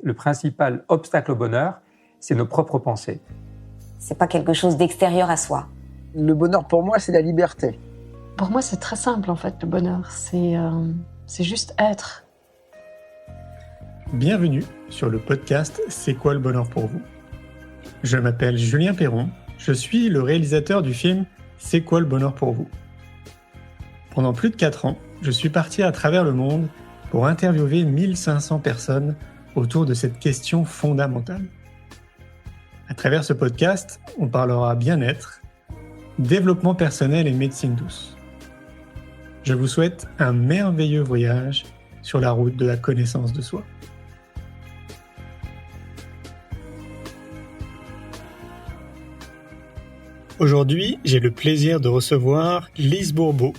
le principal obstacle au bonheur, c'est nos propres pensées. C'est pas quelque chose d'extérieur à soi. Le bonheur pour moi, c'est la liberté. Pour moi, c'est très simple en fait, le bonheur. C'est juste être. Bienvenue sur le podcast C'est quoi le bonheur pour vous ? Je m'appelle Julien Perron, je suis le réalisateur du film C'est quoi le bonheur pour vous ? Pendant plus de 4 ans, je suis parti à travers le monde pour interviewer 1500 personnes autour de cette question fondamentale. À travers ce podcast, on parlera bien-être, développement personnel et médecine douce. Je vous souhaite un merveilleux voyage sur la route de la connaissance de soi. Aujourd'hui, j'ai le plaisir de recevoir Lise Bourbeau.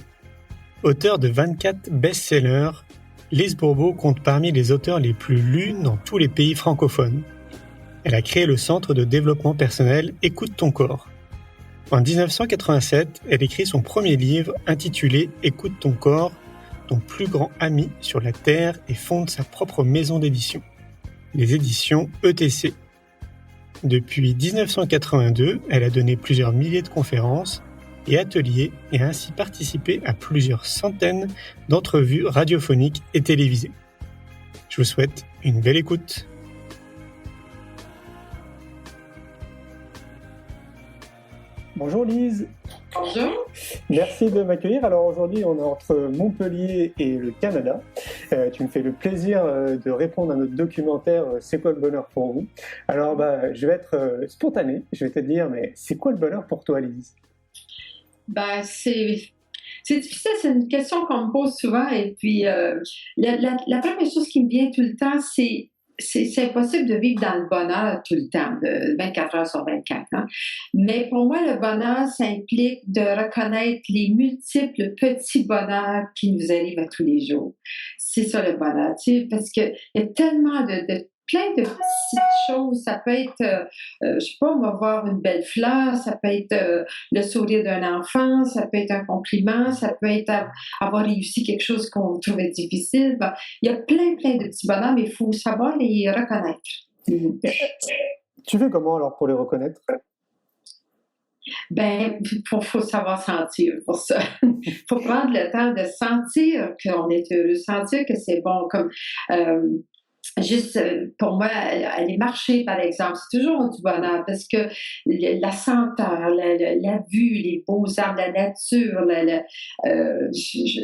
Auteure de 24 best-sellers, Lise Bourbeau compte parmi les auteurs les plus lus dans tous les pays francophones. Elle a créé le centre de développement personnel Écoute ton corps. En 1987, elle écrit son premier livre intitulé Écoute ton corps, ton plus grand ami sur la Terre, et fonde sa propre maison d'édition, les éditions ETC. Depuis 1982, elle a donné plusieurs milliers de conférences et ateliers et a ainsi participé à plusieurs centaines d'entrevues radiophoniques et télévisées. Je vous souhaite une belle écoute. Bonjour Lise. Bonjour. Merci de m'accueillir. Alors aujourd'hui, on est entre Montpellier et le Canada. Tu me fais le plaisir de répondre à notre documentaire C'est quoi le bonheur pour vous ? Alors je vais être spontané. Je vais te dire, mais c'est quoi le bonheur pour toi, Lise ? C'est difficile, c'est une question qu'on me pose souvent. Et puis, la première chose qui me vient tout le temps, c'est impossible de vivre dans le bonheur tout le temps, de 24 heures sur 24. Hein? Mais pour moi, le bonheur, ça implique de reconnaître les multiples petits bonheurs qui nous arrivent à tous les jours. C'est ça le bonheur, tu sais, parce qu'il y a tellement de plein de petites choses. Ça peut être, je sais pas, on va voir une belle fleur, ça peut être le sourire d'un enfant, ça peut être un compliment, ça peut être avoir réussi quelque chose qu'on trouvait difficile. Il y a plein de petits bonheurs, mais il faut savoir les reconnaître. Tu fais comment alors pour les reconnaître ? Faut savoir sentir pour ça. Faut prendre le temps de sentir qu'on est heureux, sentir que c'est bon, comme... Juste, pour moi, aller marcher, par exemple, c'est toujours du bonheur parce que la senteur, la vue, les beaux arbres, la nature,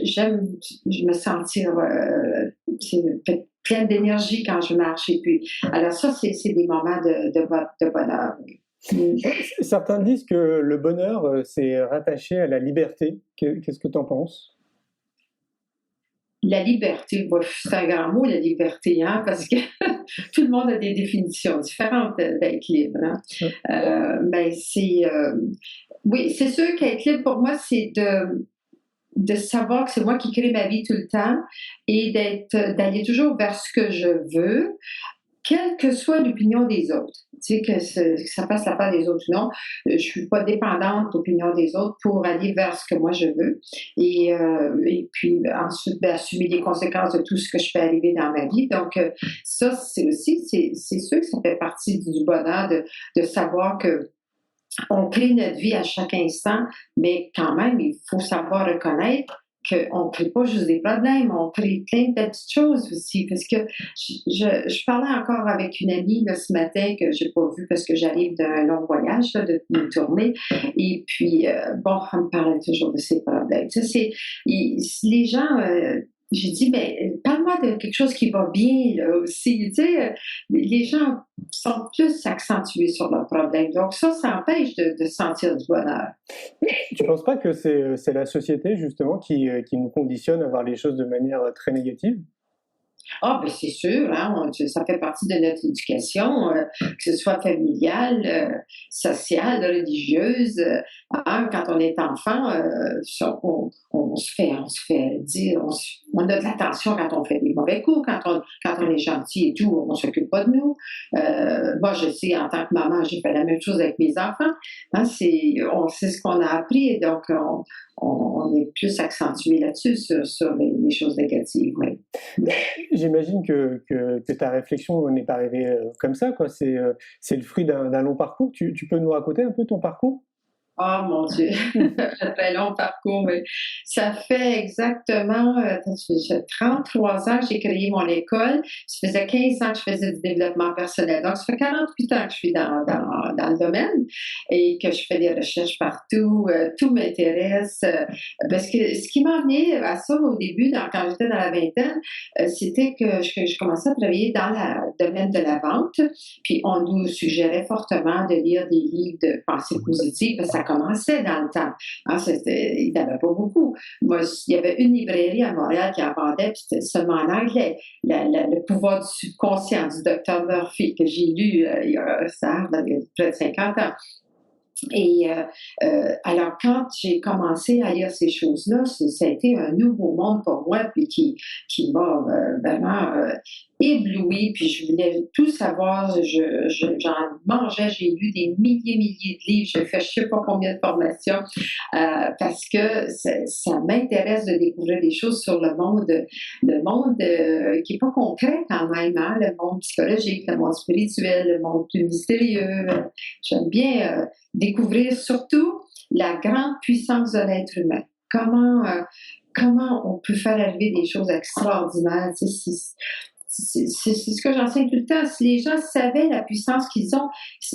j'aime me sentir pleine d'énergie quand je marche. Et puis, alors ça, c'est des moments de bonheur. Certains disent que le bonheur, c'est rattaché à la liberté. Qu'est-ce que tu en penses ? La liberté, c'est un grand mot, la liberté, hein, parce que tout le monde a des définitions différentes d'être libre. Hein. Oui, c'est sûr qu'être libre, pour moi, c'est de savoir que c'est moi qui crée ma vie tout le temps et d'aller toujours vers ce que je veux, quelle que soit l'opinion des autres. Tu sais, que ça passe la part des autres ou non. Je ne suis pas dépendante de l'opinion des autres pour aller vers ce que moi je veux. Et puis, ensuite, assumer les conséquences de tout ce que je peux arriver dans ma vie. Donc, ça, c'est sûr que ça fait partie du bonheur de savoir que on crée notre vie à chaque instant, mais quand même, il faut savoir reconnaître qu'on ne crée pas juste des problèmes, on crée plein de petites choses aussi. Parce que je parlais encore avec une amie là, ce matin que je n'ai pas vue parce que j'arrive d'un long voyage, là, d'une tournée. Et puis, elle me parlait toujours de ses problèmes. Tu sais, les gens... j'ai dit, parle-moi de quelque chose qui va bien là, aussi. Tu sais, les gens sont plus accentués sur leurs problèmes. Donc ça empêche de sentir du bonheur. Tu ne penses pas que c'est la société, justement, qui nous conditionne à voir les choses de manière très négative ? C'est sûr, hein, ça fait partie de notre éducation, que ce soit familiale, sociale, religieuse. Quand on est enfant, on se fait dire, on a de l'attention quand on fait des bons mauvais coup. Quand on est gentil et tout, on ne s'occupe pas de nous. Moi, je sais, en tant que maman, j'ai fait la même chose avec mes enfants. Hein, on sait ce qu'on a appris et donc on est plus accentué là-dessus sur les choses négatives. Oui. J'imagine que ta réflexion n'est pas arrivée comme ça, quoi. C'est le fruit d'un long parcours. Tu peux nous raconter un peu ton parcours? Oh mon Dieu, un très long parcours, mais ça fait exactement, j'ai 33 ans que j'ai créé mon école. Ça faisait 15 ans que je faisais du développement personnel. Donc, ça fait 48 ans que je suis dans le domaine et que je fais des recherches partout. Tout m'intéresse. Parce que ce qui m'a amené à ça au début, quand j'étais dans la vingtaine, c'était que je commençais à travailler dans le domaine de la vente. Puis, on nous suggérait fortement de lire des livres de pensée positive parce que ça commençait dans le temps. Hein, il n'y en avait pas beaucoup. Moi, il y avait une librairie à Montréal qui en vendait, puis c'était seulement en anglais. Le pouvoir du subconscient du Dr. Murphy, que j'ai lu il y a près de 50 ans. Et alors, quand j'ai commencé à lire ces choses-là, ça a été un nouveau monde pour moi, puis qui m'a vraiment éblouie, puis je voulais tout savoir. J'en mangeais, j'ai lu des milliers de livres, j'ai fait je ne sais pas combien de formations, parce que ça m'intéresse de découvrir des choses sur le monde qui n'est pas concret quand même, hein, le monde psychologique, le monde spirituel, le monde plus mystérieux. J'aime bien découvrir surtout la grande puissance de l'être humain. Comment on peut faire arriver des choses extraordinaires. C'est ce que j'enseigne tout le temps. Si les gens savaient la puissance qu'ils ont,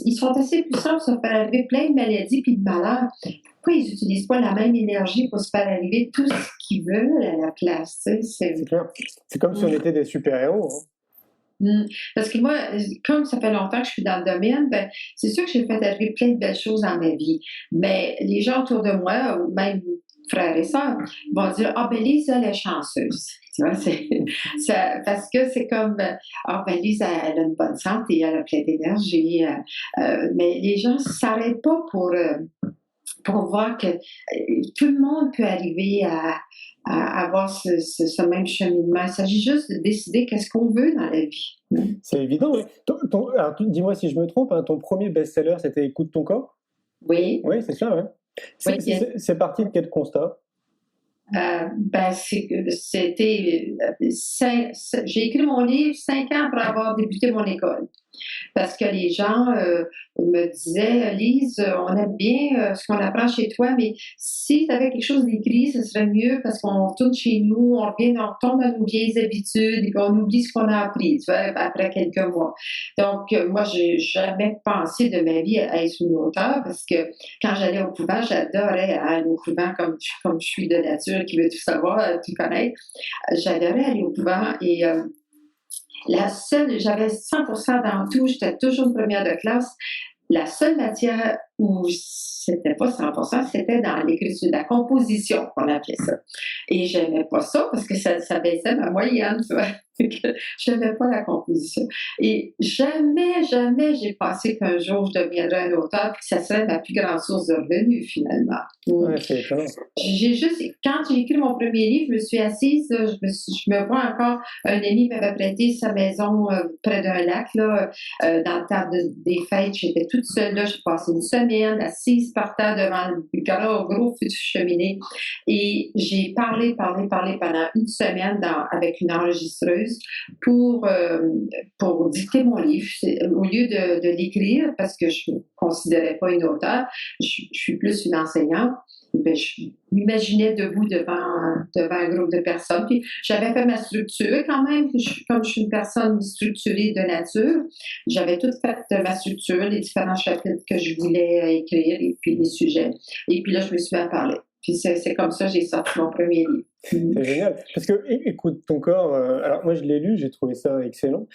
ils sont assez puissants pour se faire arriver plein de maladies puis de malheurs. Pourquoi ils n'utilisent pas la même énergie pour se faire arriver tout ce qu'ils veulent à la place? C'est clair. C'est comme si on était des super-héros. Hein. Parce que moi, comme ça fait longtemps que je suis dans le domaine, c'est sûr que j'ai fait arriver plein de belles choses dans ma vie. Mais les gens autour de moi, ou même frères et sœurs, vont dire « Ah, ben Lise, elle est chanceuse. » Tu vois, parce que c'est comme « Ah, ben Lise, elle a une bonne santé, elle a plein d'énergie. » Mais les gens ne s'arrêtent pas pour voir que tout le monde peut arriver à avoir ce même cheminement. Il s'agit juste de décider qu'est-ce qu'on veut dans la vie. C'est évident, oui. Alors, dis-moi si je me trompe, hein, ton premier best-seller, c'était « Écoute ton corps ». Oui. Oui, c'est ça, oui. C'est parti de quel constat? J'ai écrit mon livre 5 ans après avoir débuté mon école. Parce que les gens me disaient « Lise, on aime bien ce qu'on apprend chez toi, mais si tu avais quelque chose d'écrit, ce serait mieux parce qu'on retourne chez nous, on tombe dans nos vieilles habitudes et qu'on oublie ce qu'on a appris, tu vois, après quelques mois. » Donc, moi, j'ai jamais pensé de ma vie à être une auteure parce que quand j'allais au couvent, j'adorais aller au couvent comme je suis de nature, qui veut tout savoir, tout connaître. J'adorais aller au couvent et j'avais 100% dans tout, j'étais toujours une première de classe. La seule matière où c'était pas 100%, c'était dans l'écriture, la composition, qu'on appelait ça. Et j'aimais pas ça parce que ça baissait ma moyenne, tu vois. J'aimais pas la composition. Et jamais j'ai pensé qu'un jour je deviendrais un auteur et que ça serait ma plus grande source de revenus, finalement. Ouais, c'est étonnant. Quand j'ai écrit mon premier livre, je me suis assise, je me vois encore, un ami m'avait prêté sa maison près d'un lac, là, dans le temps des fêtes. J'étais toute seule là, j'ai passé une semaine assise par terre devant le gros feu de cheminée. Et j'ai parlé pendant une semaine avec une enregistreuse pour dicter mon livre. Au lieu de l'écrire, parce que je ne me considérais pas une auteure, je suis plus une enseignante, je m'imaginais debout devant un groupe de personnes. Puis j'avais fait ma structure quand même, comme je suis une personne structurée de nature, j'avais tout fait ma structure, les différents chapitres que je voulais écrire et puis les sujets. Et puis là, je me suis mis à parler. Puis c'est comme ça que j'ai sorti mon premier livre. C'est génial. Parce que Écoute ton corps, alors moi je l'ai lu, j'ai trouvé ça excellent.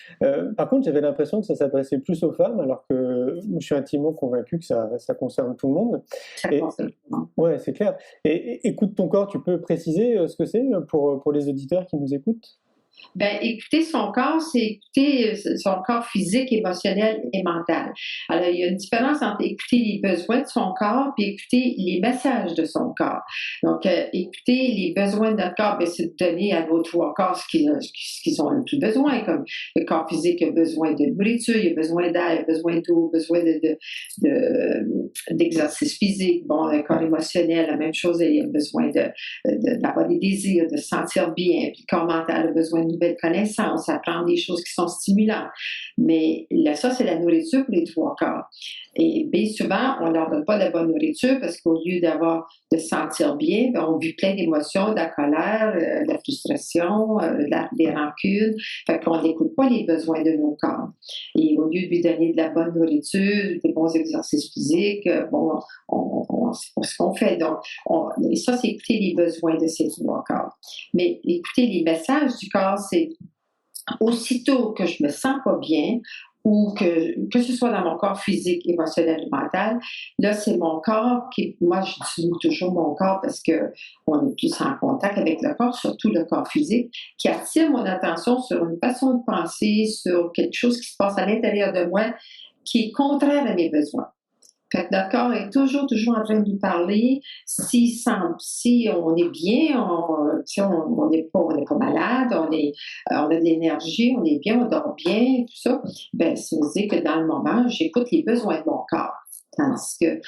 Par contre, j'avais l'impression que ça s'adressait plus aux femmes, alors que je suis intimement convaincu que ça concerne tout le monde. Ça concerne tout le monde. Ouais, c'est clair. Et Écoute ton corps, tu peux préciser ce que c'est pour les auditeurs qui nous écoutent? Ben, écouter son corps, c'est écouter son corps physique, émotionnel et mental. Alors, il y a une différence entre écouter les besoins de son corps et écouter les messages de son corps. Donc, écouter les besoins de notre corps, ben, c'est de donner à nos trois corps ce qu'ils ont le plus besoin. Comme le corps physique a besoin de nourriture, il a besoin d'air, il a besoin d'eau, besoin d'exercice physique. Bon, le corps émotionnel, la même chose, il a besoin d'avoir des désirs, de se sentir bien. Puis le corps mental a besoin de nouvelles connaissances, apprendre des choses qui sont stimulantes. Mais là, ça, c'est la nourriture pour les trois corps. Et bien souvent, on ne leur donne pas de la bonne nourriture parce qu'au lieu de se sentir bien, bien, on vit plein d'émotions, de la colère, de la frustration, des rancunes. Fait qu'on n'écoute pas les besoins de nos corps. Et au lieu de lui donner de la bonne nourriture, des bons exercices physiques, bon, c'est ce qu'on fait. Donc, et ça, c'est écouter les besoins de ces trois corps. Mais écouter les messages du corps, c'est aussitôt que je me sens pas bien ou que ce soit dans mon corps physique, émotionnel ou mental, là, c'est mon corps moi, j'utilise toujours mon corps parce qu'on est plus en contact avec le corps, surtout le corps physique, qui attire mon attention sur une façon de penser, sur quelque chose qui se passe à l'intérieur de moi qui est contraire à mes besoins. Fait que notre corps est toujours en train de nous parler. Si on est bien, on n'est pas malade, on a de l'énergie, on est bien, on dort bien, tout ça, ben, ça veut dire que dans le moment, j'écoute les besoins de mon corps. Tandis que,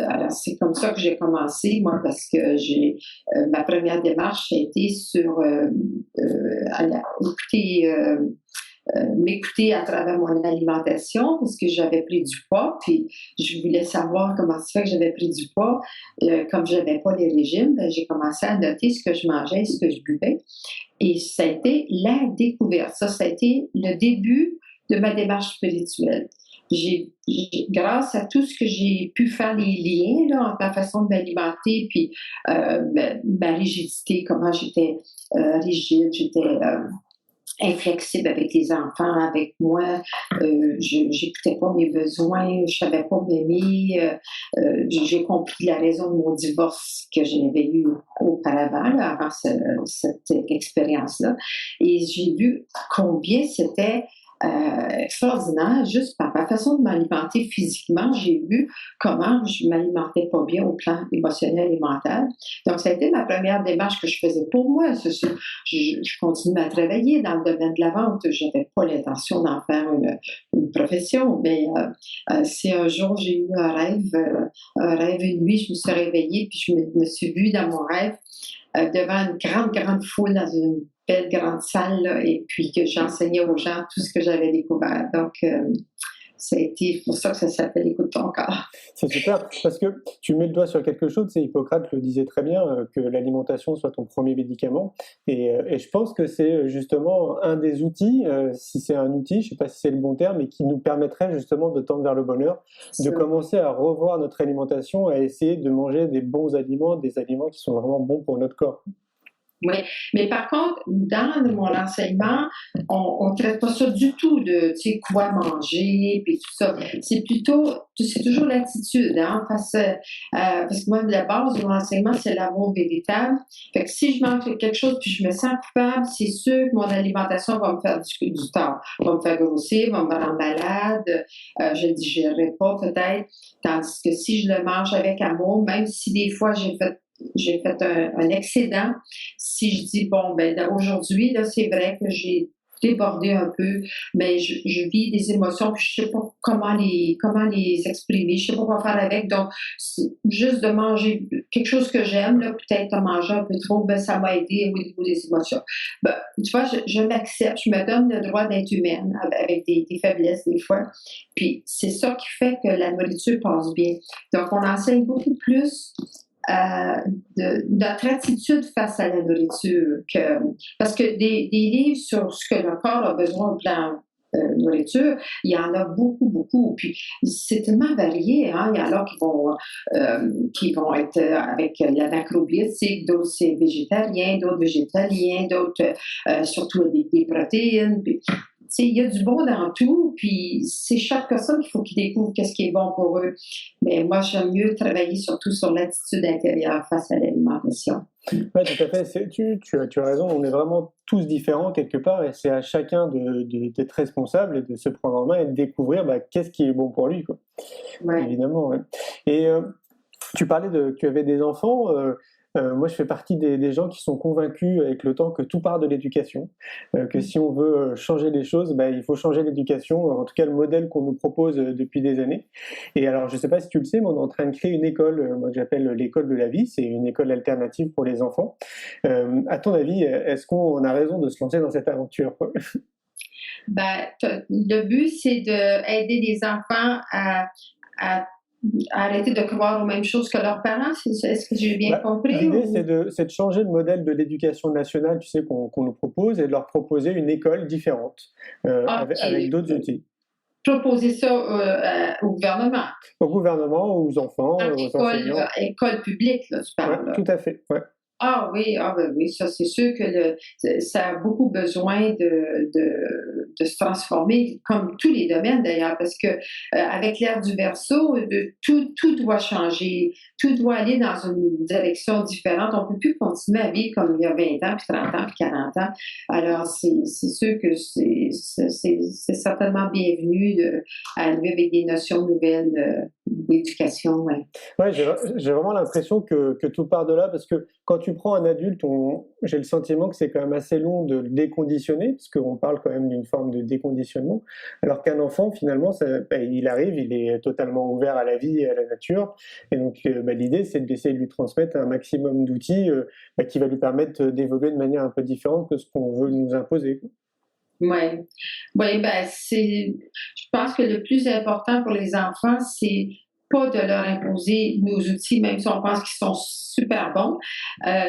alors c'est comme ça que j'ai commencé, moi, parce que ma première démarche a été sur m'écouter à travers mon alimentation parce que j'avais pris du poids, puis je voulais savoir comment ça fait que j'avais pris du poids. Comme je n'avais pas les régimes, ben, j'ai commencé à noter ce que je mangeais et ce que je buvais. Et ça a été la découverte. Ça a été le début de ma démarche spirituelle. Grâce à tout ce que j'ai pu faire les liens là, entre ma façon de m'alimenter puis ma rigidité, comment j'étais rigide, j'étais inflexible avec les enfants, avec moi, j'écoutais pas mes besoins, je savais pas m'aimer, j'ai compris la raison de mon divorce que j'avais eu auparavant, là, avant cette expérience-là, et j'ai vu combien c'était extraordinaire, juste par ma façon de m'alimenter physiquement, j'ai vu comment je m'alimentais pas bien au plan émotionnel et mental. Donc, ça a été ma première démarche que je faisais pour moi. Je continue à travailler dans le domaine de la vente. Je n'avais pas l'intention d'en faire une profession, mais c'est un jour, j'ai eu un rêve une nuit, je me suis réveillée, puis je me suis vue dans mon rêve devant une grande foule dans une belle grande salle, là, et puis que j'enseignais aux gens tout ce que j'avais découvert. Donc, ça a été pour ça que ça s'appelle Écoute ton corps. C'est super, parce que tu mets le doigt sur quelque chose, c'est Hippocrate le disait très bien, que l'alimentation soit ton premier médicament, et je pense que c'est justement un des outils, si c'est un outil, je ne sais pas si c'est le bon terme, mais qui nous permettrait justement de tendre vers le bonheur, de commencer à revoir notre alimentation, à essayer de manger des bons aliments, des aliments qui sont vraiment bons pour notre corps. Oui, mais par contre, dans mon enseignement, on ne traite pas ça du tout de, tu sais, quoi manger, puis tout ça. C'est toujours l'attitude, hein, parce que moi, la base de mon enseignement, c'est l'amour véritable. Fait que si je mange quelque chose puis je me sens coupable, c'est sûr que mon alimentation va me faire du tort, va me faire grossir, va me rendre malade, je ne digérerai pas peut-être, tandis que si je le mange avec amour, même si des fois j'ai fait un excédent. Si je dis, bon, ben aujourd'hui, là, c'est vrai que j'ai débordé un peu, mais je vis des émotions, puis je sais pas comment les exprimer, je sais pas quoi faire avec. Donc, juste de manger quelque chose que j'aime, là, peut-être en manger un peu trop, ben ça m'a aidé au niveau des émotions. Ben, tu vois, je m'accepte, je me donne le droit d'être humaine, avec des faiblesses des fois. Puis, c'est ça qui fait que la nourriture passe bien. Donc, on enseigne beaucoup plus notre attitude face à la nourriture. Parce que des livres sur ce que le corps a besoin au plan nourriture, il y en a beaucoup. Puis c'est tellement varié. Hein? Il y en a qui vont être avec la macrobiotique, d'autres c'est végétarien, d'autres végétaliens, d'autres surtout des protéines. Puis, sais, il y a du bon dans tout, puis c'est chaque personne qu'il faut qu'ils découvre qu'est-ce qui est bon pour eux. Mais moi, j'aime mieux travailler surtout sur l'attitude intérieure face à l'alimentation. Oui, tout à fait. Tu as raison. On est vraiment tous différents quelque part et c'est à chacun d'être responsable et de se prendre en main et de découvrir qu'est-ce qui est bon pour lui, quoi. Ouais. Évidemment. Ouais. Et tu parlais que tu avais des enfants. Moi, je fais partie des gens qui sont convaincus avec le temps que tout part de l'éducation, que si on veut changer les choses, il faut changer l'éducation, en tout cas le modèle qu'on nous propose depuis des années. Et alors, je ne sais pas si tu le sais, mais on est en train de créer une école, moi que j'appelle l'école de la vie, c'est une école alternative pour les enfants. À ton avis, est-ce qu'on a raison de se lancer dans cette aventure, quoi? Le but, c'est d'aider les enfants à arrêter de croire aux mêmes choses que leurs parents. Est-ce que j'ai bien compris? L'idée, c'est de changer le modèle de l'éducation nationale, tu sais, qu'on nous propose, et de leur proposer une école différente, avec d'autres outils. Proposer ça au gouvernement. Au gouvernement, aux enfants, aux enseignants. École publique, là, tu parles. Tout à fait, ouais. Ah oui, oui, ça c'est sûr que ça a beaucoup besoin de se transformer, comme tous les domaines d'ailleurs, parce que avec l'ère du verso, tout doit changer, tout doit aller dans une direction différente. On ne peut plus continuer à vivre comme il y a 20 ans, puis 30 ans, puis 40 ans. Alors c'est sûr que c'est certainement bienvenu d'arriver avec des notions nouvelles d'éducation. Ouais. Ouais, j'ai vraiment l'impression que tout part de là, parce que quand tu prends un adulte, j'ai le sentiment que c'est quand même assez long de le déconditionner, parce qu'on parle quand même d'une forme de déconditionnement, alors qu'un enfant, finalement, il arrive, il est totalement ouvert à la vie et à la nature, et donc l'idée, c'est d'essayer de lui transmettre un maximum d'outils qui va lui permettre d'évoluer de manière un peu différente que ce qu'on veut nous imposer. Oui, je pense que le plus important pour les enfants, c'est pas de leur imposer nos outils, même si on pense qu'ils sont super bons,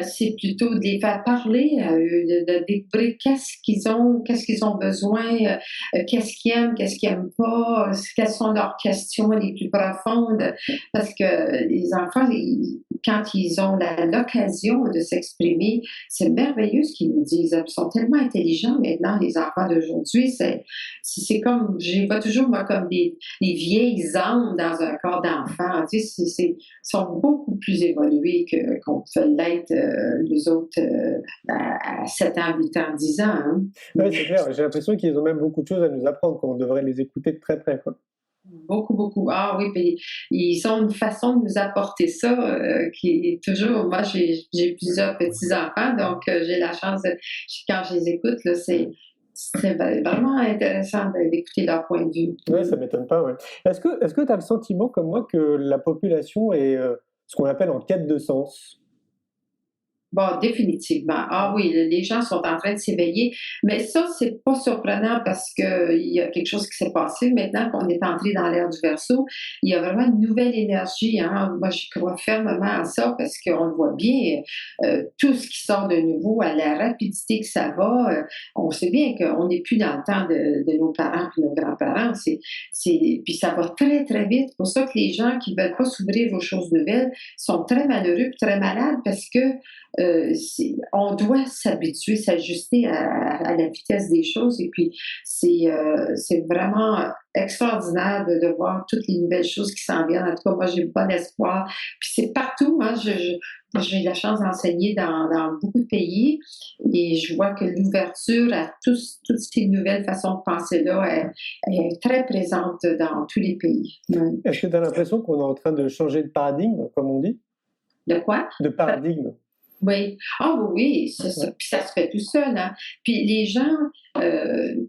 c'est plutôt de les faire parler à eux, de découvrir qu'est-ce qu'ils ont besoin, qu'est-ce qu'ils aiment pas, quelles sont leurs questions les plus profondes, parce que les enfants, quand ils ont l'occasion de s'exprimer, c'est merveilleux ce qu'ils nous disent. Ils sont tellement intelligents maintenant, les enfants d'aujourd'hui. C'est comme, je les vois toujours moi comme des vieilles âmes dans un corps d'enfant. Tu sais, ils sont beaucoup plus évolués qu'on peut l'être, les autres, à 7 ans, 8 ans, 10 ans. Hein. Oui, c'est clair. J'ai l'impression qu'ils ont même beaucoup de choses à nous apprendre, qu'on devrait les écouter de très près, quoi. Beaucoup, beaucoup. Ah oui, puis ils ont une façon de nous apporter ça qui est toujours... Moi, j'ai plusieurs petits-enfants, donc j'ai la chance, quand je les écoute, là, c'est vraiment intéressant d'écouter leur point de vue. Oui, ça ne m'étonne pas. Ouais. Est-ce que tu as le sentiment, comme moi, que la population est ce qu'on appelle en quête de sens? Bon, définitivement. Ah oui, les gens sont en train de s'éveiller. Mais ça, c'est pas surprenant parce que il y a quelque chose qui s'est passé. Maintenant qu'on est entré dans l'ère du Verseau, il y a vraiment une nouvelle énergie. Hein? Moi, je crois fermement à ça parce qu'on le voit bien. Tout ce qui sort de nouveau, à la rapidité que ça va, on sait bien qu'on n'est plus dans le temps de nos parents et nos grands-parents. Puis ça va très, très vite. C'est pour ça que les gens qui veulent pas s'ouvrir aux choses nouvelles sont très malheureux et très malades parce que on doit s'habituer, s'ajuster à la vitesse des choses et puis c'est vraiment extraordinaire de voir toutes les nouvelles choses qui s'en viennent. En tout cas, moi, j'ai bon espoir. Puis c'est partout. Hein, j'ai la chance d'enseigner dans beaucoup de pays et je vois que l'ouverture à toutes ces nouvelles façons de penser-là est très présente dans tous les pays. Est-ce que tu as l'impression qu'on est en train de changer de paradigme, comme on dit? De quoi? De paradigme. Oui. Ah oui, ça se fait tout seul. Hein. Puis les gens,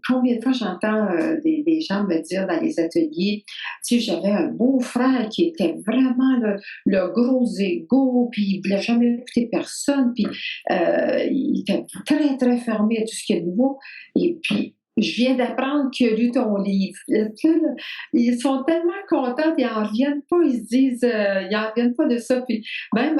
combien de fois j'entends des gens me dire dans les ateliers, tu sais, j'avais un beau-frère qui était vraiment le gros égo, puis il voulait jamais écouter personne, puis il était très, très fermé à tout ce qui est nouveau. Et puis, je viens d'apprendre qu'il a lu ton livre. Là, ils sont tellement contents, ils n'en reviennent pas, ils se disent, ils n'en reviennent pas de ça. Puis même,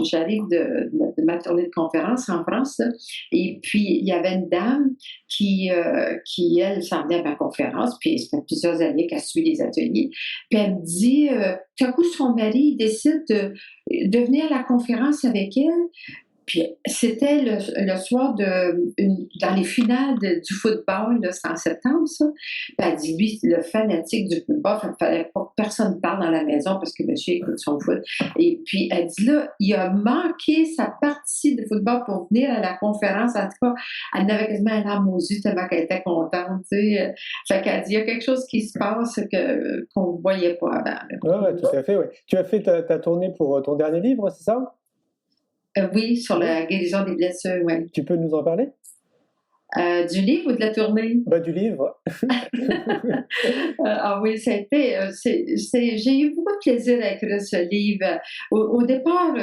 j'arrive de ma tournée de conférence en France, là, et puis il y avait une dame qui elle, s'en venait à ma conférence, puis ça fait plusieurs années qu'elle suit les ateliers, puis elle me dit, tout à coup, son mari, il décide de venir à la conférence avec elle, Puis c'était le soir dans les finales du football, là, c'est en septembre, ça. Puis elle dit, lui, le fanatique du football, il ne fallait pas que personne parle dans la maison parce que monsieur écoute son foot. Et puis elle dit, là, il a manqué sa partie de football pour venir à la conférence. En tout cas, elle avait quasiment un larme aux yeux tellement qu'elle était contente, tu sais. Fait qu'elle dit, il y a quelque chose qui se passe qu'on ne voyait pas avant. Ouais, tout à fait, ouais. Tu as fait ta tournée pour ton dernier livre, c'est ça? Oui, sur la guérison des blessures, oui. Tu peux nous en parler? Du livre ou de la tournée? Du livre. Ah oui, j'ai eu beaucoup de plaisir à écrire ce livre. Au départ,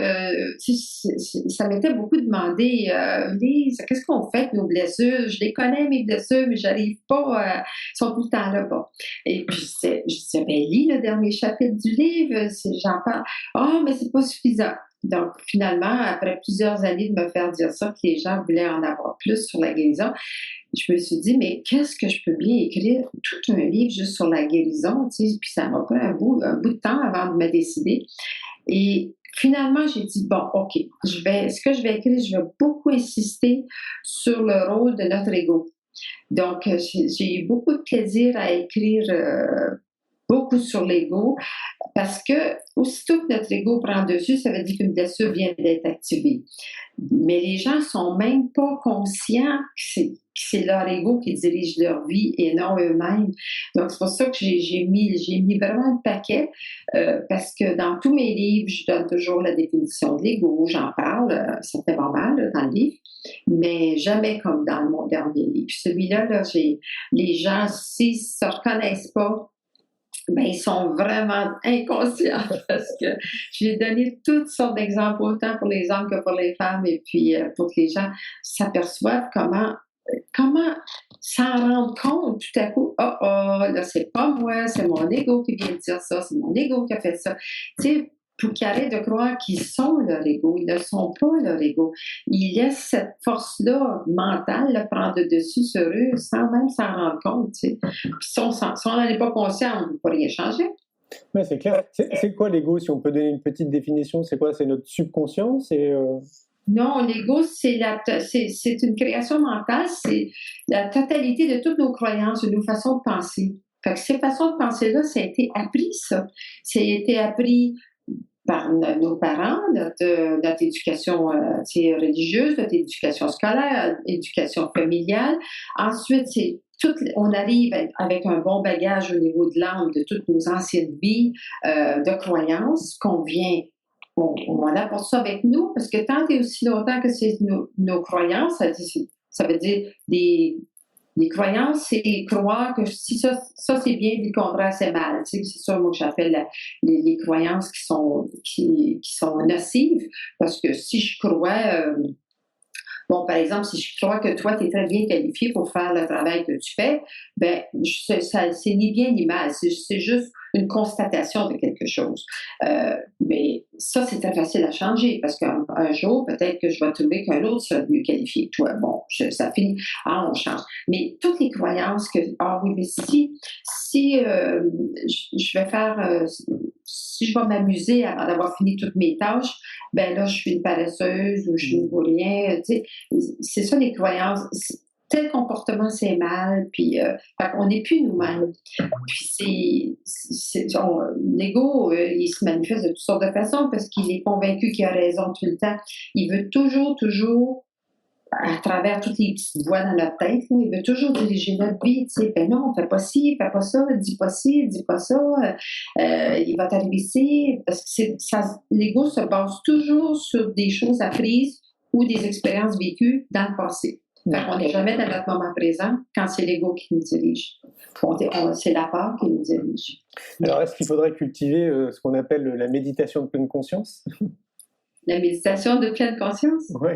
ça m'était beaucoup demandé, Lise, qu'est-ce qu'on fait de nos blessures? Je les connais, mes blessures, mais j'arrive pas, ils sont tout le temps là. Bon. Et puis, je disais, lis le dernier chapitre du livre, j'en parle. Ah, mais c'est pas suffisant. Donc, finalement, après plusieurs années de me faire dire ça, que les gens voulaient en avoir plus sur la guérison, je me suis dit, mais qu'est-ce que je peux bien écrire? Tout un livre juste sur la guérison, tu sais, puis ça m'a pris un bout de temps avant de me décider. Et finalement, j'ai dit, bon, OK, ce que je vais écrire, je vais beaucoup insister sur le rôle de notre ego. Donc, j'ai eu beaucoup de plaisir à écrire beaucoup sur l'ego, parce que aussitôt que notre ego prend dessus, ça veut dire qu'une blessure vient d'être activée. Mais les gens sont même pas conscients que c'est leur ego qui dirige leur vie et non eux-mêmes. Donc, c'est pour ça que j'ai mis vraiment le paquet, parce que dans tous mes livres, je donne toujours la définition de l'ego, j'en parle, ça fait normal dans le livre, mais jamais comme dans mon dernier livre. Celui-là, les gens, s'ils ne se reconnaissent pas, ben, ils sont vraiment inconscients parce que j'ai donné toutes sortes d'exemples, autant pour les hommes que pour les femmes, et puis pour que les gens s'aperçoivent comment s'en rendre compte tout à coup, là, c'est pas moi, c'est mon ego qui vient de dire ça, c'est mon ego qui a fait ça. Tu sais, pour qu'ils arrêtent de croire qu'ils sont leur ego. Ils ne sont pas leur ego. Ils laissent cette force-là mentale là, prendre le dessus sur eux sans même s'en rendre compte. Tu sais. Puis si on n'en est pas conscient, on ne peut rien changer. Oui, c'est clair. C'est quoi l'ego, si on peut donner une petite définition? C'est quoi? C'est notre subconscient? Non, l'ego, c'est une création mentale, c'est la totalité de toutes nos croyances, de nos façons de penser. Fait que ces façons de penser-là, ça a été appris, ça. Ça a été appris par nos parents, notre éducation religieuse, notre éducation scolaire, éducation familiale. Ensuite, on arrive avec un bon bagage au niveau de l'âme de toutes nos anciennes vies de croyances qu'on vient. On apporte ça avec nous, parce que tant et aussi longtemps que c'est nos croyances, ça veut dire des croyances, c'est croire que si ça c'est bien, puis le contraire c'est mal. Tu sais, c'est ça moi que j'appelle les croyances qui sont nocives, parce que si je crois, par exemple, si je crois que toi, tu es très bien qualifié pour faire le travail que tu fais, ben c'est ni bien ni mal, c'est juste une constatation de quelque chose. Mais ça, c'est très facile à changer, parce qu'un jour, peut-être que je vais trouver qu'un autre sera mieux qualifié que toi. Bon, ça finit, on change. Mais toutes les croyances que, oui, mais si je vais faire, si je vais m'amuser avant d'avoir fini toutes mes tâches, ben là, je suis une paresseuse ou je ne vaux rien. Tu sais, c'est ça les croyances. Tel comportement, c'est mal, puis on n'est plus nous-mêmes. Puis l'ego, il se manifeste de toutes sortes de façons parce qu'il est convaincu qu'il a raison tout le temps. Il veut toujours, à travers toutes les petites voix dans notre tête, il veut toujours diriger notre vie. Tu sais, ben non, fais pas ci, fais pas ça, dis pas ci, dis pas ça, il va t'arriver ici. Parce que l'ego se base toujours sur des choses apprises ou des expériences vécues dans le passé. On n'est jamais dans notre moment présent quand c'est l'ego qui nous dirige. C'est la peur qui nous dirige. Alors, est-ce qu'il faudrait cultiver ce qu'on appelle la méditation de pleine conscience? La méditation de pleine conscience? Oui.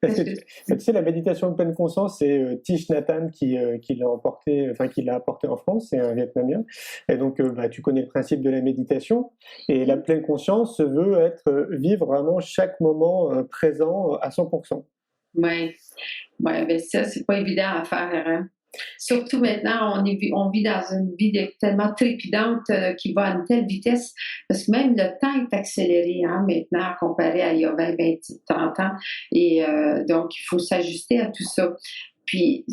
Parce que tu sais, la méditation de pleine conscience, c'est Thich Nhat Hanh qui l'a apporté en France, c'est un Vietnamien. Et donc, tu connais le principe de la méditation. Et la pleine conscience veut vivre vraiment chaque moment présent à 100%. Oui, ben ça, c'est pas évident à faire, hein? Surtout maintenant, on vit dans une vie tellement trépidante qui va à une telle vitesse, parce que même le temps est accéléré maintenant comparé à il y a 20, 20, 30 ans. Et donc, il faut s'ajuster à tout ça. Puis,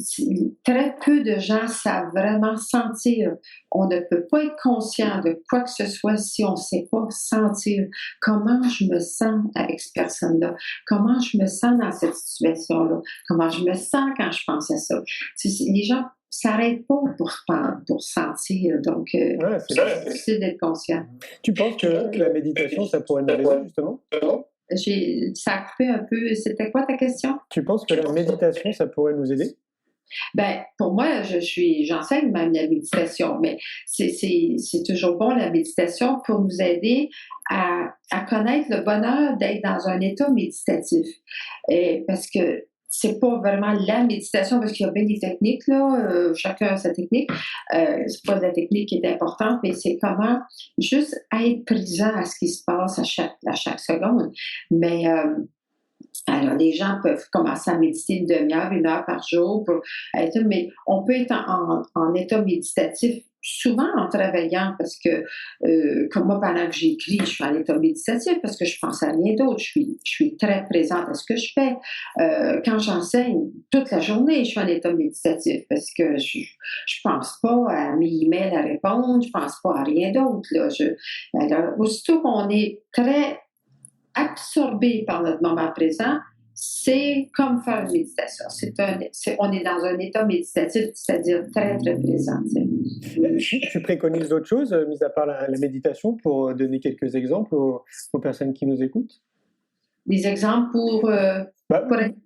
très peu de gens savent vraiment sentir. On ne peut pas être conscient de quoi que ce soit si on ne sait pas sentir comment je me sens avec cette personne-là, comment je me sens dans cette situation-là, comment je me sens quand je pense à ça. Les gens ne s'arrêtent pas pour sentir. Donc, c'est difficile d'être conscient. Tu penses que la méditation, ça pourrait nous aider, justement? Ça a coupé un peu. C'était quoi ta question? Tu penses que la méditation, ça pourrait nous aider? Ben, pour moi, j'enseigne même la méditation, mais c'est toujours bon, la méditation, pour nous aider à connaître le bonheur d'être dans un état méditatif. Parce que c'est pas vraiment la méditation, parce qu'il y a bien des techniques, là, chacun a sa technique. C'est pas la technique qui est importante, mais c'est comment juste être présent à ce qui se passe à chaque seconde. Mais alors, les gens peuvent commencer à méditer une demi-heure, 1 heure par jour, mais on peut être en état méditatif souvent en travaillant, parce que, comme moi, pendant que j'écris, je suis en état méditatif parce que je pense à rien d'autre. Je suis très présente à ce que je fais. Quand j'enseigne, toute la journée, je suis en état méditatif parce que je pense pas à mes emails à répondre, je pense pas à rien d'autre, là. Alors, aussitôt qu'on est très absorbé par notre moment présent, c'est comme faire une méditation. On est dans un état méditatif, c'est-à-dire très, très présent. Tu préconises d'autres choses, mis à part la méditation, pour donner quelques exemples aux personnes qui nous écoutent? Des exemples pour...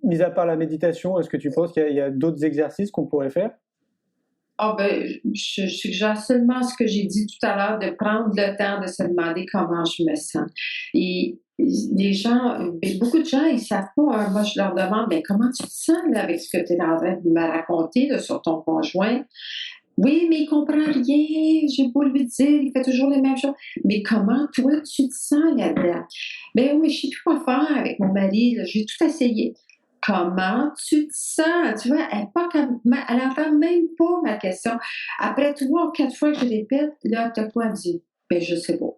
Mis à part la méditation, est-ce que tu penses qu'il y a d'autres exercices qu'on pourrait faire? Je suggère seulement ce que j'ai dit tout à l'heure, de prendre le temps de se demander comment je me sens. Et les gens, beaucoup de gens, ils savent pas. Moi, je leur demande, comment tu te sens là, avec ce que tu es en train de me raconter là, sur ton conjoint? Oui, mais il comprend rien. J'ai beau lui dire, il fait toujours les mêmes choses. Mais comment toi, tu te sens là-dedans? Oui, je sais plus quoi faire avec mon mari. Là, j'ai tout essayé. Comment tu te sens? Tu vois, elle n'entend même pas ma question. Après 3 ou 4 fois que je répète, là, t'as quoi dit? Je sais pas.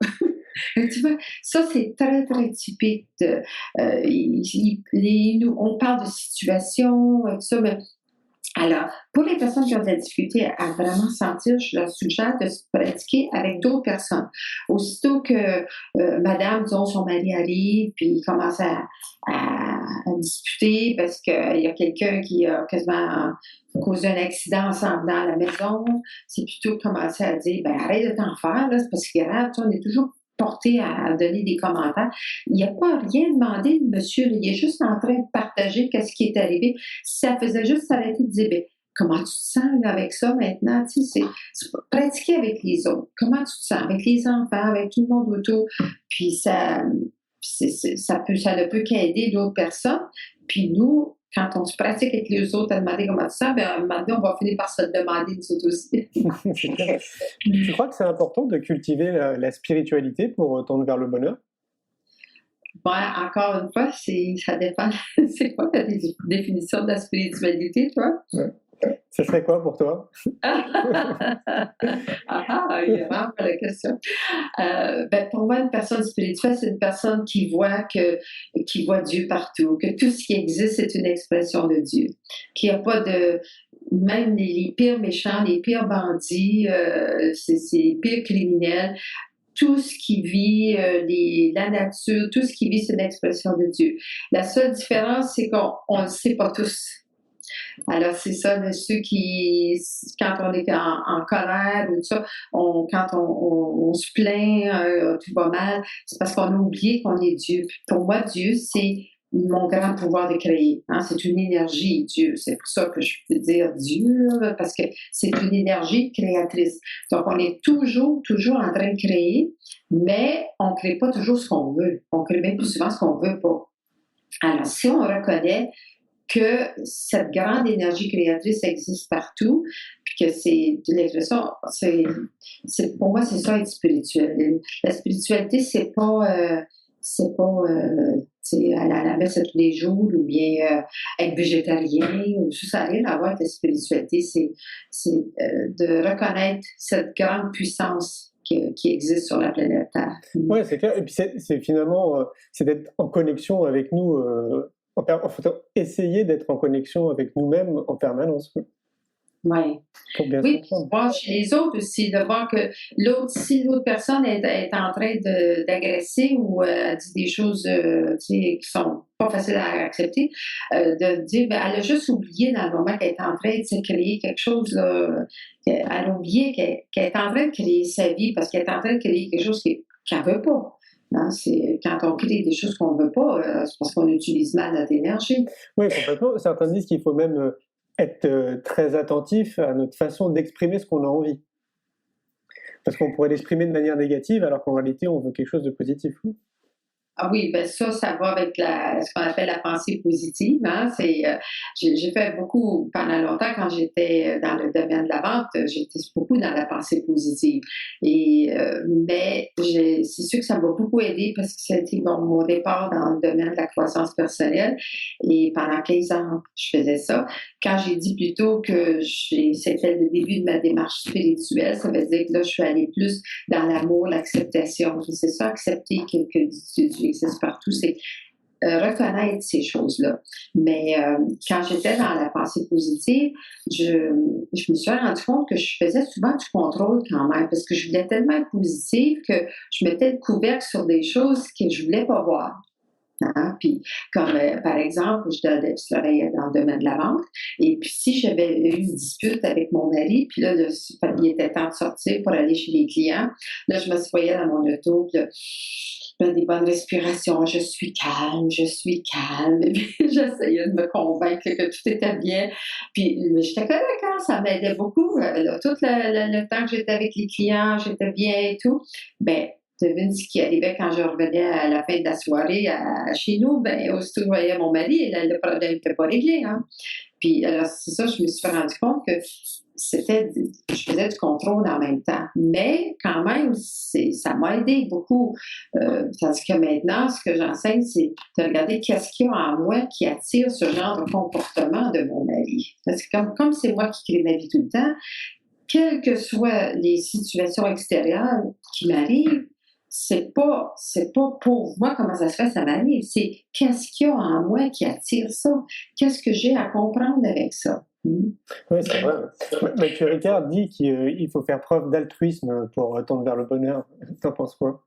Tu vois, ça, c'est très, très typique. On parle de situation, tout ça, mais alors, pour les personnes qui ont de la difficulté à vraiment sentir, je leur suggère de se pratiquer avec d'autres personnes. Aussitôt que madame, disons, son mari arrive, puis il commence à discuter parce qu'il y a quelqu'un qui a quasiment causé un accident en s'en venant à la maison, c'est plutôt commencer à dire, arrête de t'en faire, là, c'est pas si grave, on est toujours porté à donner des commentaires. Il n'a pas rien demandé de monsieur, il est juste en train de partager qu'est-ce qui est arrivé. Si ça faisait juste s'arrêter de dire, comment tu te sens là, avec ça maintenant? Tu sais, c'est pratiquer avec les autres. Comment tu te sens? Avec les enfants, avec tout le monde autour. Puis ça ne peut qu'aider d'autres personnes. Puis nous, quand on se pratique avec les autres à demander comment tu te sens, maintenant, on va finir par se le demander nous autres aussi. Tu crois que c'est important de cultiver la spiritualité pour tendre vers le bonheur? Encore une fois, ça dépend. C'est quoi ta définition de la spiritualité, toi? Ouais. Ça serait quoi pour toi? Il y a vraiment pas la question. Pour moi, une personne spirituelle, c'est une personne qui voit Dieu partout, que tout ce qui existe, c'est une expression de Dieu, qu'il n'y a pas de... Même les pires méchants, les pires bandits, c'est les pires criminels, tout ce qui vit, la nature, tout ce qui vit, c'est une expression de Dieu. La seule différence, c'est qu'on ne le sait pas tous. Alors, c'est ça, de ceux qui, quand on est en colère ou tout ça, quand on se plaint, tout va mal, c'est parce qu'on a oublié qu'on est Dieu. Puis pour moi, Dieu, c'est mon grand pouvoir de créer. C'est une énergie, Dieu. C'est pour ça que je peux dire Dieu, parce que c'est une énergie créatrice. Donc, on est toujours en train de créer, mais on ne crée pas toujours ce qu'on veut. On crée même plus souvent ce qu'on ne veut pas. Alors, si on reconnaît que cette grande énergie créatrice existe partout, puis que c'est l'expression, pour moi, c'est ça être spirituel. La spiritualité, c'est pas c'est pas aller à la messe tous les jours ou bien être végétarien ou juste aller avoir la spiritualité, c'est de reconnaître cette grande puissance qui existe sur la planète Terre. Oui, c'est clair. Et puis c'est finalement, c'est d'être en connexion avec nous, faut essayer d'être en connexion avec nous-mêmes en permanence. Ouais. Pour bien Oui, se comprendre. voir chez les autres aussi, de voir que si l'autre personne est en train d'agresser ou dit des choses qui sont pas faciles à accepter, de dire, ben, elle a juste oublié dans le moment qu'elle est en train de se créer quelque chose, là, elle a oublié qu'elle est en train de créer sa vie parce qu'elle est en train de créer quelque chose qu'elle ne veut pas. Hein, c'est, quand on crée des choses qu'on ne veut pas, c'est parce qu'on utilise mal notre énergie. Oui, complètement. Certains disent qu'il faut même être très attentif à notre façon d'exprimer ce qu'on a envie. Parce qu'on pourrait l'exprimer de manière négative, alors qu'en réalité, on veut quelque chose de positif. Ah oui, ben ça va avec ce qu'on appelle la pensée positive. Hein? J'ai fait beaucoup, pendant longtemps, quand j'étais dans le domaine de la vente, j'étais beaucoup dans la pensée positive. Mais c'est sûr que ça m'a beaucoup aidé parce que ça a été mon départ dans le domaine de la croissance personnelle. Et pendant 15 ans, je faisais ça. Quand j'ai dit plus tôt que c'était le début de ma démarche spirituelle, ça veut dire que là, je suis allée plus dans l'amour, l'acceptation. C'est ça, accepter que Dieu existe partout, c'est reconnaître ces choses-là. Mais quand j'étais dans la pensée positive, je me suis rendu compte que je faisais souvent du contrôle quand même, parce que je voulais tellement être positive que je mettais le couvercle sur des choses que je voulais pas voir. Hein? Puis, comme par exemple, je travaillais dans le domaine de la vente, et puis si j'avais eu une dispute avec mon mari, puis là, il était temps de sortir pour aller chez les clients, là, je me voyais dans mon auto, puis là, des bonnes respirations, je suis calme. Et puis, j'essayais de me convaincre que tout était bien. Puis, j'étais correcte, hein, ça m'aidait beaucoup. Là, tout le temps que j'étais avec les clients, j'étais bien et tout. Ben, devine ce qui arrivait quand je revenais à la fin de la soirée chez nous. Ben, aussitôt que je voyais mon mari, et là, le problème n'était pas réglé. Hein. Puis, alors, c'est ça, je me suis rendu compte que je faisais du contrôle en même temps. Mais quand même, ça m'a aidé beaucoup. Tandis que maintenant, ce que j'enseigne, c'est de regarder qu'est-ce qu'il y a en moi qui attire ce genre de comportement de mon mari. Parce que comme c'est moi qui crée ma vie tout le temps, quelles que soient les situations extérieures qui m'arrivent, c'est pas pour moi comment ça se fait, ça m'arrive. C'est qu'est-ce qu'il y a en moi qui attire ça? Qu'est-ce que j'ai à comprendre avec ça? Oui, c'est vrai. Mathieu Ricard dit qu'il faut faire preuve d'altruisme pour tendre vers le bonheur. T'en penses quoi?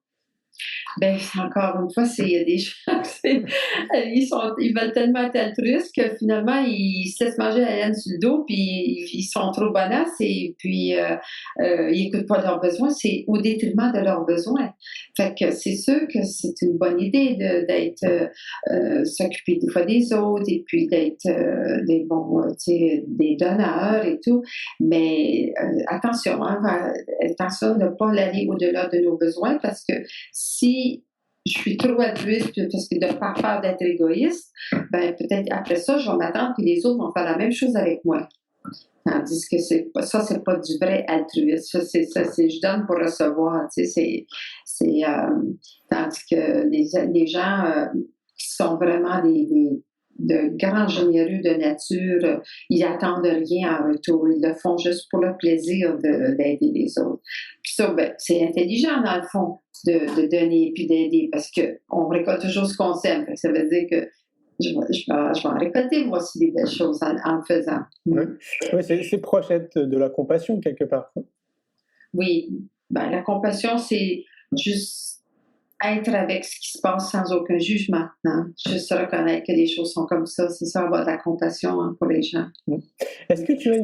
Ben, encore une fois, il y a des gens, ils veulent tellement être altruistes que finalement, ils se laissent manger la laine sur le dos, puis ils sont trop bonasses et puis ils n'écoutent pas leurs besoins. C'est au détriment de leurs besoins. Fait que c'est sûr que c'est une bonne idée d'être s'occuper des fois des autres et puis d'être des donneurs et tout. Mais attention, attention de ne pas aller au-delà de nos besoins parce que si je suis trop altruiste parce que de par peur d'être égoïste, ben peut-être après ça, je vais m'attendre que les autres vont faire la même chose avec moi. Tandis que c'est pas du vrai altruisme. C'est je donne pour recevoir. Tu sais, tandis que les gens qui sont vraiment de grands généreux de nature, ils attendent rien en retour. Ils le font juste pour le plaisir d'aider les autres. Puis ça, ben, c'est intelligent dans le fond de donner puis d'aider parce qu'on récolte toujours ce qu'on sème. Ça veut dire que je vais en récolter moi aussi des belles choses en le faisant. Oui, c'est proche de la compassion quelque part. Oui, ben, la compassion, c'est juste être avec ce qui se passe sans aucun jugement. Hein? Juste reconnaître que les choses sont comme ça. C'est ça, avoir de la compassion pour les gens. Est-ce que tu as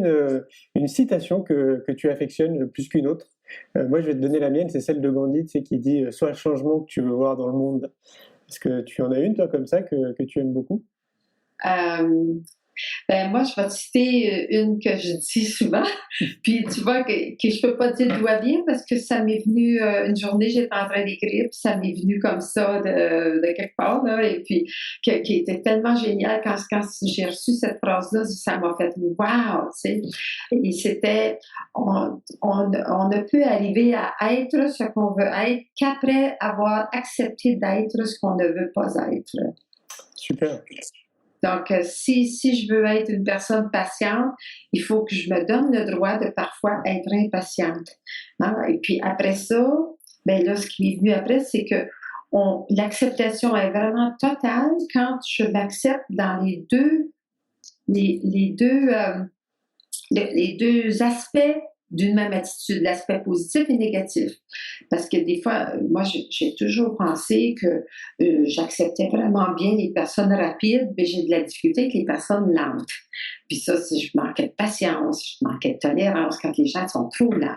une citation que tu affectionnes plus qu'une autre? Moi, je vais te donner la mienne, c'est celle de Gandhi, tu sais, qui dit « Sois le changement que tu veux voir dans le monde ». Est-ce que tu en as une, toi, comme ça, que tu aimes beaucoup? Ben moi, je vais te citer une que je dis souvent, puis tu vois que je peux pas dire d'où elle vient parce que ça m'est venu une journée, j'étais en train d'écrire, puis ça m'est venu comme ça de quelque part, là, et puis qui était tellement génial quand j'ai reçu cette phrase-là, ça m'a fait « wow », tu sais, et c'était « on on ne peut arriver à être ce qu'on veut être qu'après avoir accepté d'être ce qu'on ne veut pas être. Super. Donc, si je veux être une personne patiente, il faut que je me donne le droit de parfois être impatiente. Hein? Et puis après ça, ben là, ce qui est venu après, c'est que l'acceptation est vraiment totale quand je m'accepte dans les deux aspects d'une même attitude, l'aspect positif et négatif. Parce que des fois, moi, j'ai toujours pensé que j'acceptais vraiment bien les personnes rapides, mais j'ai de la difficulté avec les personnes lentes. Puis ça, je manquais de patience, je manquais de tolérance quand les gens sont trop lents.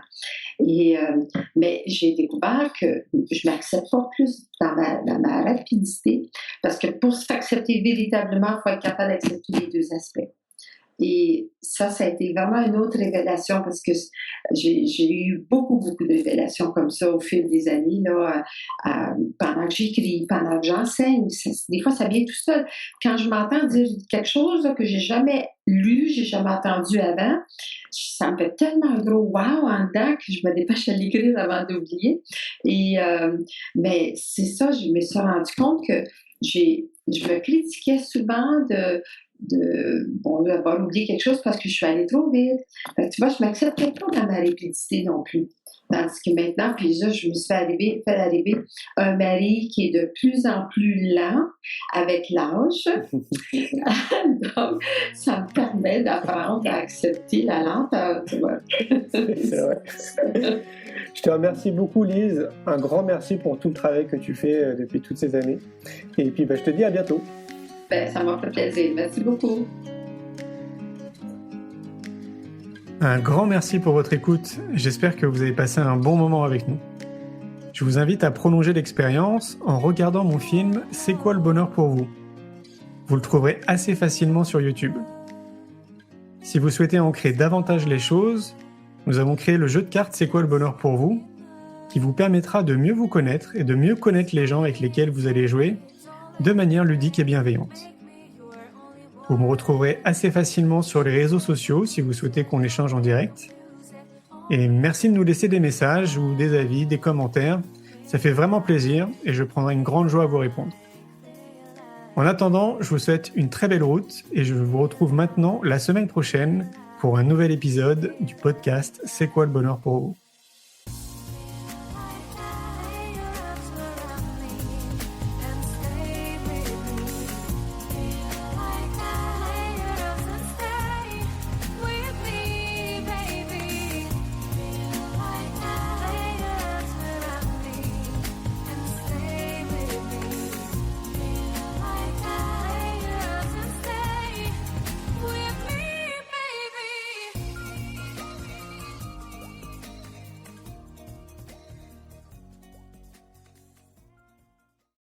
Mais j'ai découvert que je m'accepte pas plus dans ma rapidité, parce que pour s'accepter véritablement, il faut être capable d'accepter les deux aspects. Et ça a été vraiment une autre révélation, parce que j'ai eu beaucoup de révélations comme ça au fil des années, là, pendant que j'écris, pendant que j'enseigne. Des fois, ça vient tout seul. Quand je m'entends dire quelque chose là, que j'ai jamais lu, j'ai jamais entendu avant, ça me fait tellement un gros wow en dedans que je me dépêche à l'écrire avant d'oublier. Mais c'est ça, je me suis rendu compte que je me critiquais souvent d'avoir oublié quelque chose parce que je suis allée trop vite. Fait que, tu vois, je ne m'acceptais pas dans ma rapidité non plus. Tandis que maintenant, puis là, je me suis fait arriver un mari qui est de plus en plus lent avec l'âge. Donc, ça me permet d'apprendre à accepter la lenteur, tu vois. C'est vrai. Je te remercie beaucoup, Lise. Un grand merci pour tout le travail que tu fais depuis toutes ces années. Et puis, je te dis à bientôt. Ça m'a fait plaisir. Merci beaucoup. Un grand merci pour votre écoute. J'espère que vous avez passé un bon moment avec nous. Je vous invite à prolonger l'expérience en regardant mon film « C'est quoi le bonheur pour vous ?» Vous le trouverez assez facilement sur YouTube. Si vous souhaitez ancrer davantage les choses, nous avons créé le jeu de cartes « C'est quoi le bonheur pour vous ?» qui vous permettra de mieux vous connaître et de mieux connaître les gens avec lesquels vous allez jouer de manière ludique et bienveillante. Vous me retrouverez assez facilement sur les réseaux sociaux si vous souhaitez qu'on échange en direct. Et merci de nous laisser des messages ou des avis, des commentaires. Ça fait vraiment plaisir et je prendrai une grande joie à vous répondre. En attendant, je vous souhaite une très belle route et je vous retrouve maintenant la semaine prochaine pour un nouvel épisode du podcast « C'est quoi le bonheur pour vous ?»